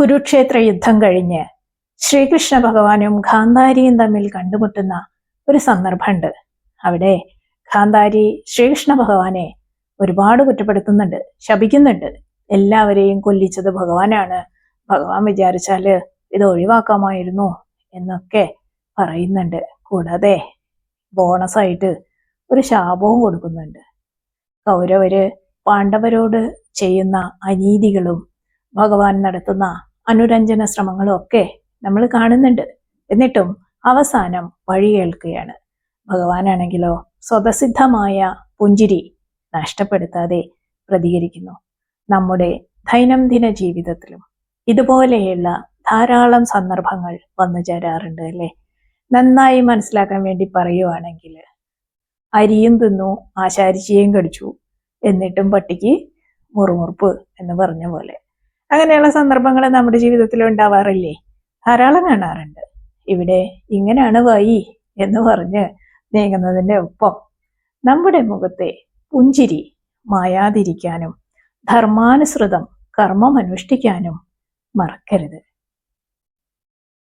കുരുക്ഷേത്ര യുദ്ധം കഴിഞ്ഞ് ശ്രീകൃഷ്ണ ഭഗവാനും ഗാന്ധാരിയും തമ്മിൽ കണ്ടുമുട്ടുന്ന ഒരു സന്ദർഭമുണ്ട്. അവിടെ ഗാന്ധാരി ശ്രീകൃഷ്ണ ഭഗവാനെ ഒരുപാട് കുറ്റപ്പെടുത്തുന്നുണ്ട്, ശപിക്കുന്നുണ്ട്. എല്ലാവരെയും കൊല്ലിച്ചത് ഭഗവാനാണ്, ഭഗവാൻ വിചാരിച്ചാല് ഇത് ഒഴിവാക്കാമായിരുന്നു എന്നൊക്കെ പറയുന്നുണ്ട്. കൂടാതെ ബോണസായിട്ട് ഒരു ശാപവും കൊടുക്കുന്നുണ്ട്. കൗരവര് പാണ്ഡവരോട് ചെയ്യുന്ന അനീതികളും ഭഗവാൻ നടത്തുന്ന അനുരഞ്ജന ശ്രമങ്ങളും ഒക്കെ നമ്മൾ കാണുന്നുണ്ട്. എന്നിട്ടും അവസാനം വഴി കേൾക്കുകയാണ്. ഭഗവാനാണെങ്കിലോ സ്വതസിദ്ധമായ പുഞ്ചിരി നഷ്ടപ്പെടുത്താതെ പ്രതികരിക്കുന്നു. നമ്മുടെ ദൈനംദിന ജീവിതത്തിലും ഇതുപോലെയുള്ള ധാരാളം സന്ദർഭങ്ങൾ വന്നു ചേരാറുണ്ട് അല്ലേ? നന്നായി മനസ്സിലാക്കാൻ വേണ്ടി പറയുവാണെങ്കിൽ, അരിയും തിന്നു ആശാരിച്ചിയും കടിച്ചു എന്നിട്ടും പട്ടിക്ക് മുറുമുറുപ്പ് എന്ന് പറഞ്ഞ പോലെ അങ്ങനെയുള്ള സന്ദർഭങ്ങൾ നമ്മുടെ ജീവിതത്തിൽ ഉണ്ടാവാറില്ലേ? ധാരാളം കാണാറുണ്ട്. ഇവിടെ ഇങ്ങനെയാണ് വഴി എന്ന് പറഞ്ഞ് നീങ്ങുന്നതിൻ്റെ ഒപ്പം നമ്മുടെ മുഖത്തെ പുഞ്ചിരി മായാതിരിക്കാനും ധർമാനുസൃതം കർമ്മം അനുഷ്ഠിക്കാനും മറക്കരുത്.